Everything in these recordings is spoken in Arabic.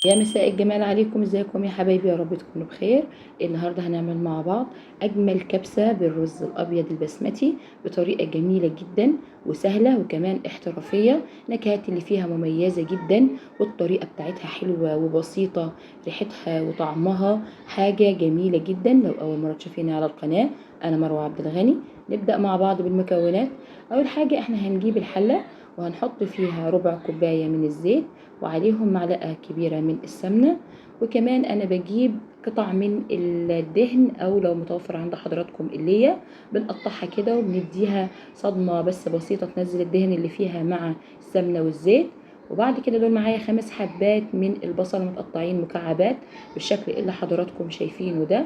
يا مساء الجمال عليكم، ازيكم يا حبايبي؟ يا رب تكونوا بخير. النهارده هنعمل مع بعض اجمل كبسه بالرز الابيض البسمتي بطريقه جميله جدا وسهله وكمان احترافيه. النكهات اللي فيها مميزه جدا والطريقه بتاعتها حلوه وبسيطه، ريحتها وطعمها حاجه جميله جدا. لو اول مره تشوفيني على القناه، انا مروه عبد الغني. نبدا مع بعض بالمكونات. اول حاجه احنا هنجيب الحله وهنحط فيها ربع كوبايه من الزيت، وعليهم معلقة كبيرة من السمنة. وكمان أنا بجيب قطع من الدهن، أو لو متوفر عند حضراتكم اللية بنقطعها كده وبنديها صدمة بس بسيطة تنزل الدهن اللي فيها مع السمنة والزيت. وبعد كده دول معايا 5 حبات من البصل متقطعين مكعبات بالشكل اللي حضراتكم شايفينه ده.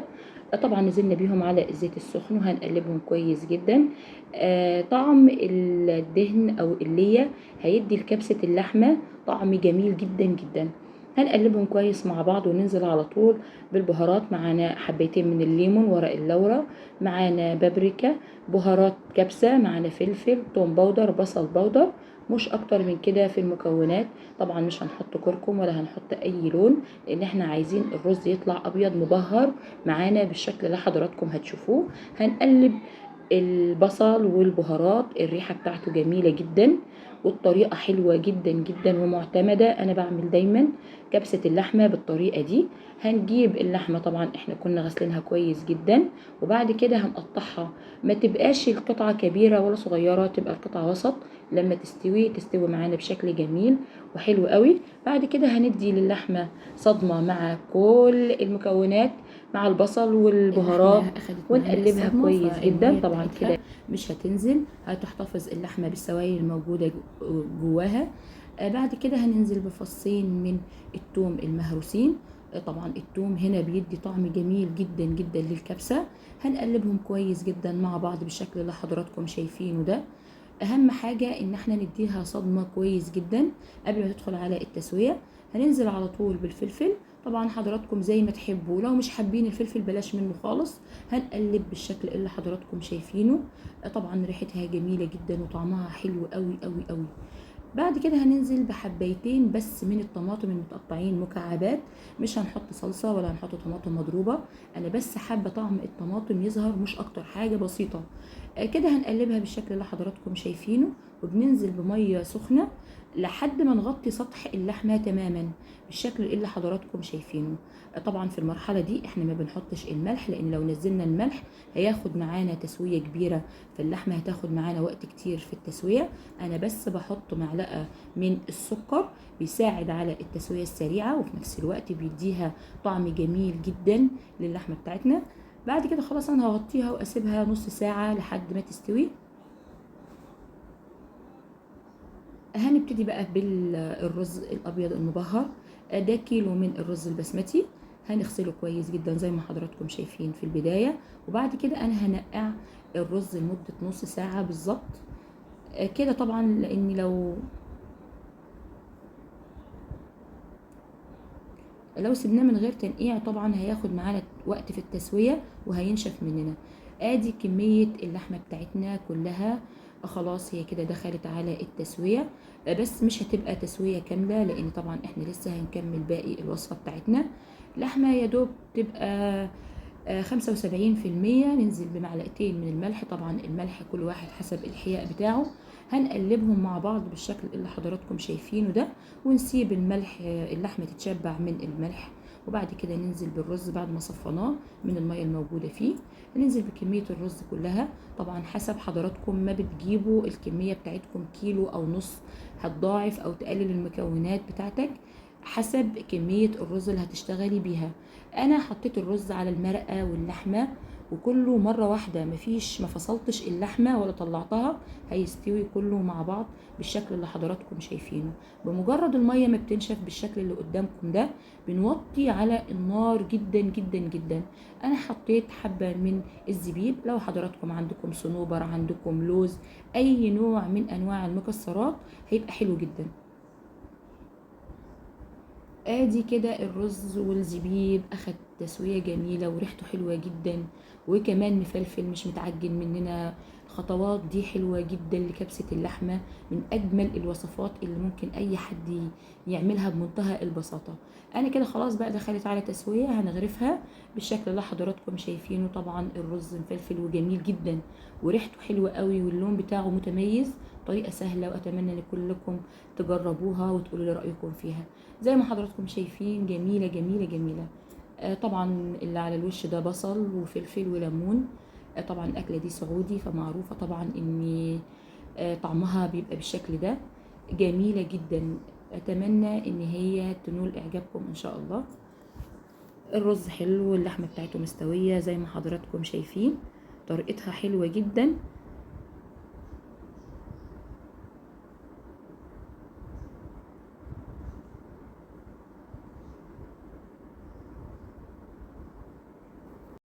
طبعا نزلنا بيهم على الزيت السخن وهنقلبهم كويس جدا. طعم الدهن او اللية هيدي لكبسة اللحمة طعم جميل جدا جدا. هنقلبهم كويس مع بعض وننزل على طول بالبهارات. معانا حبيتين من الليمون، ورق اللورة، معانا بابريكا، بهارات كبسة، معانا فلفل، توم باودر، بصل باودر. مش اكتر من كده في المكونات. طبعا مش هنحط كركم ولا هنحط اي لون، لان احنا عايزين الرز يطلع ابيض مبهر معانا بالشكل اللي حضراتكم هتشوفوه. هنقلب البصل والبهارات، الريحة بتاعته جميلة جدا والطريقة حلوة جدا جدا ومعتمدة. أنا بعمل دايما كبسة اللحمة بالطريقة دي. هنجيب اللحمة، طبعا احنا كنا غسلينها كويس جدا، وبعد كده هنقطعها. ما تبقاش القطعة كبيرة ولا صغيرة، تبقى القطعة وسط. لما تستوي معانا بشكل جميل وحلو قوي. بعد كده هندي للحمة صدمة مع كل المكونات، مع البصل والبهارات، اللحمة أخدت معانا ونقلبها الصدمة كويس جدا. فالمية طبعا بتاعتها كده مش هتنزل، هتحتفظ اللحمة بالسوائل الموجودة جواها. بعد كده هننزل بفصين من التوم المهروسين. طبعا التوم هنا بيدي طعم جميل جدا جدا للكبسة. هنقلبهم كويس جدا مع بعض بالشكل اللي حضراتكم شايفينه ده. اهم حاجة ان احنا نديها صدمة كويس جدا قبل ما تدخل على التسوية. هننزل على طول بالفلفل. طبعا حضراتكم زي ما تحبوا، لو مش حابين الفلفل بلاش منه خالص. هنقلب بالشكل اللي حضراتكم شايفينه. طبعا ريحتها جميلة جدا وطعمها حلو قوي قوي قوي. بعد كده هننزل بحبيتين بس من الطماطم المتقطعين مكعبات. مش هنحط صلصة ولا هنحط طماطم مضروبة، انا بس حابة طعم الطماطم يظهر، مش اكتر، حاجة بسيطة. كده هنقلبها بالشكل اللي حضراتكم شايفينه، وبننزل بمية سخنة لحد ما نغطي سطح اللحمة تماما بالشكل اللي حضراتكم شايفينه. طبعا في المرحلة دي احنا ما بنحطش الملح، لان لو نزلنا الملح هياخد معانا تسوية كبيرة، فاللحمة هتاخد معانا وقت كتير في التسوية. انا بس بحط معلقة من السكر، بيساعد على التسوية السريعة وفي نفس الوقت بيديها طعم جميل جدا للحمة بتاعتنا. بعد كده خلاص انا هغطيها واسيبها نص ساعة لحد ما تستوي. هنبتدي بقى بالرز الابيض المبهر. ده كيلو من الرز البسمتي. هنغسله كويس جدا زي ما حضراتكم شايفين في البداية، وبعد كده انا هنقع الرز لمدة نص ساعة بالظبط. كده طبعا، لان لو سيبناه من غير تنقيع طبعا هياخد معانا وقت في التسوية وهينشف مننا. ادي كمية اللحمة بتاعتنا كلها. خلاص هي كده دخلت على التسوية. بس مش هتبقى تسوية كاملة، لان طبعا احنا لسه هنكمل باقي الوصفة بتاعتنا. لحمة يا دوب تبقى 75%. ننزل بمعلقتين من الملح، طبعا الملح كل واحد حسب الحياء بتاعه. هنقلبهم مع بعض بالشكل اللي حضراتكم شايفينه ده، ونسيب الملح، اللحمة تتشبع من الملح. وبعد كده ننزل بالرز بعد ما صفناه من المية الموجودة فيه. ننزل بكمية الرز كلها. طبعا حسب حضراتكم ما بتجيبوا الكمية بتاعتكم، كيلو او نص، هتضاعف او تقلل المكونات بتاعتك حسب كمية الرز اللي هتشتغلي بيها. انا حطيت الرز على المرقة واللحمة وكله مرة واحدة، ما فصلتش اللحمة ولا طلعتها. هيستوي كله مع بعض بالشكل اللي حضراتكم شايفينه. بمجرد المية ما بتنشف بالشكل اللي قدامكم ده، بنوطي على النار جدا جدا جدا. انا حطيت حبة من الزبيب، لو حضراتكم عندكم صنوبر، عندكم لوز، اي نوع من انواع المكسرات هيبقى حلو جدا. ادي كده الرز والزبيب اخد تسوية جميلة وريحته حلوة جدا، وكمان مفلفل مش متعجن مننا. الخطوات دي حلوة جدا لكبسة اللحمة، من اجمل الوصفات اللي ممكن اي حد يعملها بمنتهى البساطة. انا كده خلاص بقى دخلت على تسوية، هنغرفها بالشكل اللي حضراتكم شايفينه. طبعا الرز مفلفل وجميل جدا وريحته حلوة قوي واللون بتاعه متميز. طريقة سهلة واتمنى ان كلكم تجربوها وتقولوا لي رأيكم فيها. زي ما حضراتكم شايفين جميلة جميلة جميلة. طبعا اللي على الوش ده بصل وفلفل وليمون. طبعا الأكلة دي سعودي فمعروفة طبعا ان طعمها بيبقى بالشكل ده. جميلة جدا، أتمنى ان هي تنول إعجابكم إن شاء الله. الرز حلو واللحمة بتاعته مستوية زي ما حضراتكم شايفين، طريقتها حلوة جدا.